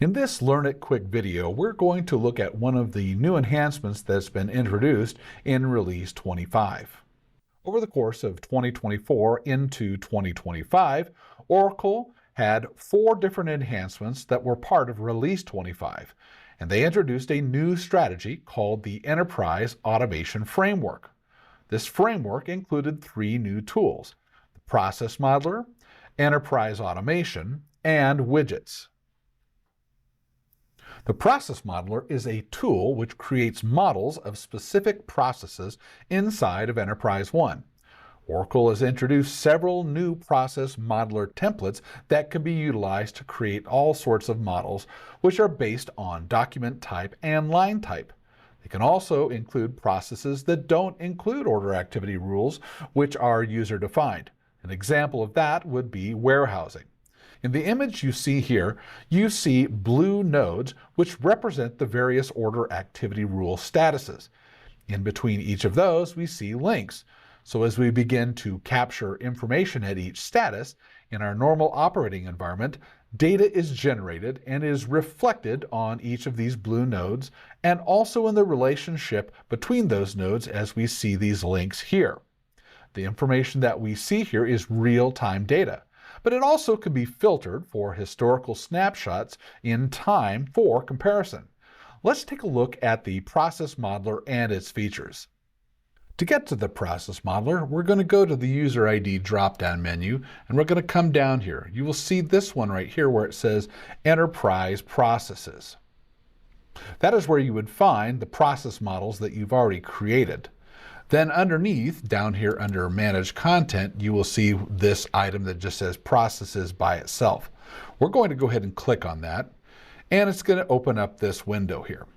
In this Learn It Quick video, we're going to look at one of the new enhancements that's been introduced in Release 25. Over the course of 2024 into 2025, Oracle had 4 different enhancements that were part of Release 25, and they introduced a new strategy called the Enterprise Automation Framework. This framework included 3 new tools: the Process Modeler, Enterprise Automation, and Widgets. The Process Modeler is a tool which creates models of specific processes inside of EnterpriseOne. Oracle has introduced several new Process Modeler templates that can be utilized to create all sorts of models which are based on document type and line type. They can also include processes that don't include order activity rules, which are user-defined. An example of that would be warehousing. In the image you see here, you see blue nodes which represent the various order activity rule statuses. In between each of those, we see links. So as we begin to capture information at each status, in our normal operating environment, data is generated and is reflected on each of these blue nodes and also in the relationship between those nodes as we see these links here. The information that we see here is real-time data, but it also can be filtered for historical snapshots in time for comparison. Let's take a look at the Process Modeler and its features. To get to the Process Modeler, we're going to go to the User ID drop-down menu, and we're going to come down here. You will see this one right here where it says Enterprise Processes. That is where you would find the process models that you've already created. Then underneath, down here under Manage Content, you will see this item that just says Processes by itself. We're going to go ahead and click on that, and it's going to open up this window here.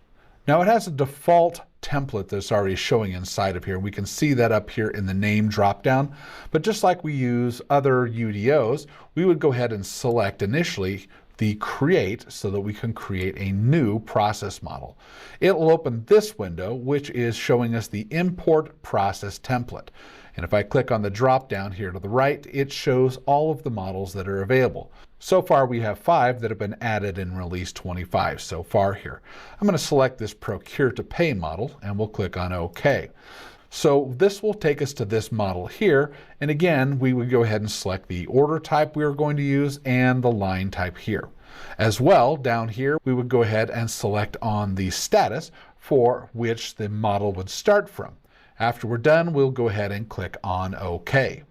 Now it has a default template that's already showing inside of here. We can see that up here in the name dropdown, but just like we use other UDOs, we would go ahead and select initially the create so that we can create a new process model. It will open this window, which is showing us the import process template. And if I click on the drop down here to the right, it shows all of the models that are available. So far we have 5 that have been added in Release 25 so far here. I'm going to select this Procure to Pay model and we'll click on OK. So this will take us to this model here, and again we would go ahead and select the order type we are going to use and the line type here. As well, down here we would go ahead and select on the status for which the model would start from. After we're done, we'll go ahead and click on OK.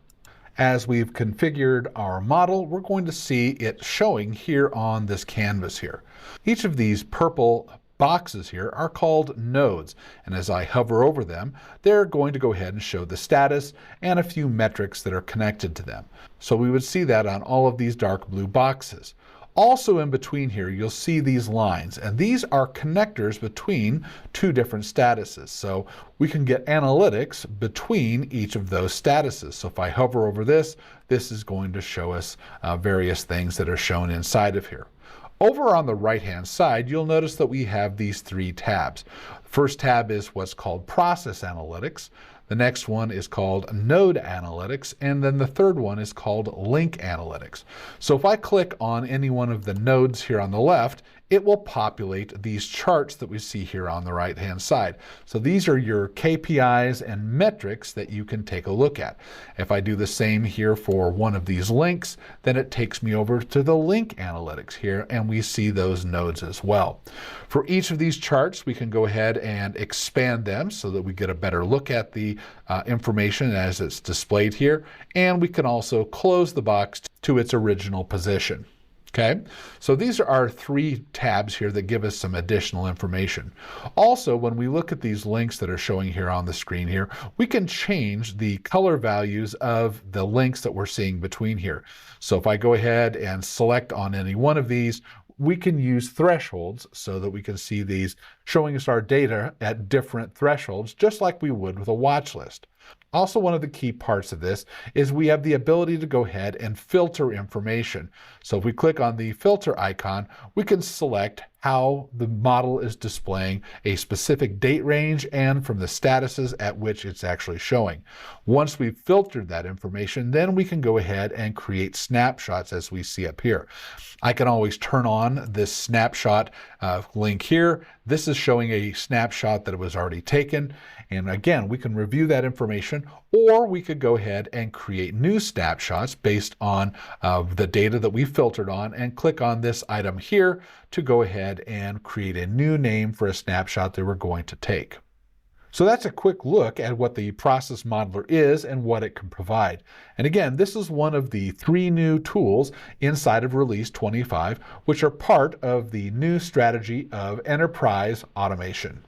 As we've configured our model, we're going to see it showing here on this canvas here. Each of these purple boxes here are called nodes, and as I hover over them, they're going to go ahead and show the status and a few metrics that are connected to them. So we would see that on all of these dark blue boxes. Also in between here, you'll see these lines, and these are connectors between 2 different statuses. So we can get analytics between each of those statuses. So if I hover over this, this is going to show us various things that are shown inside of here. Over on the right-hand side, you'll notice that we have these 3 tabs. The first tab is what's called Process Analytics. The next one is called Node Analytics, and then the third one is called Link Analytics. So if I click on any one of the nodes here on the left, it will populate these charts that we see here on the right-hand side. So these are your KPIs and metrics that you can take a look at. If I do the same here for one of these links, then it takes me over to the Link Analytics here, and we see those nodes as well. For each of these charts, we can go ahead and expand them so that we get a better look at the information as it's displayed here, and we can also close the box to its original position. Okay, so these are our 3 tabs here that give us some additional information. Also, when we look at these links that are showing here on the screen here, we can change the color values of the links that we're seeing between here. So if I go ahead and select on any one of these, we can use thresholds so that we can see these showing us our data at different thresholds, just like we would with a watch list. Also, one of the key parts of this is we have the ability to go ahead and filter information. So if we click on the filter icon, we can select how the model is displaying a specific date range and from the statuses at which it's actually showing. Once we've filtered that information, then we can go ahead and create snapshots as we see up here. I can always turn on this snapshot link here. This is showing a snapshot that was already taken. And again, we can review that information, or we could go ahead and create new snapshots based on the data that we filtered on and click on this item here to go ahead and create a new name for a snapshot that we're going to take. So that's a quick look at what the Process Modeler is and what it can provide. And again, this is one of the 3 new tools inside of Release 25, which are part of the new strategy of enterprise automation.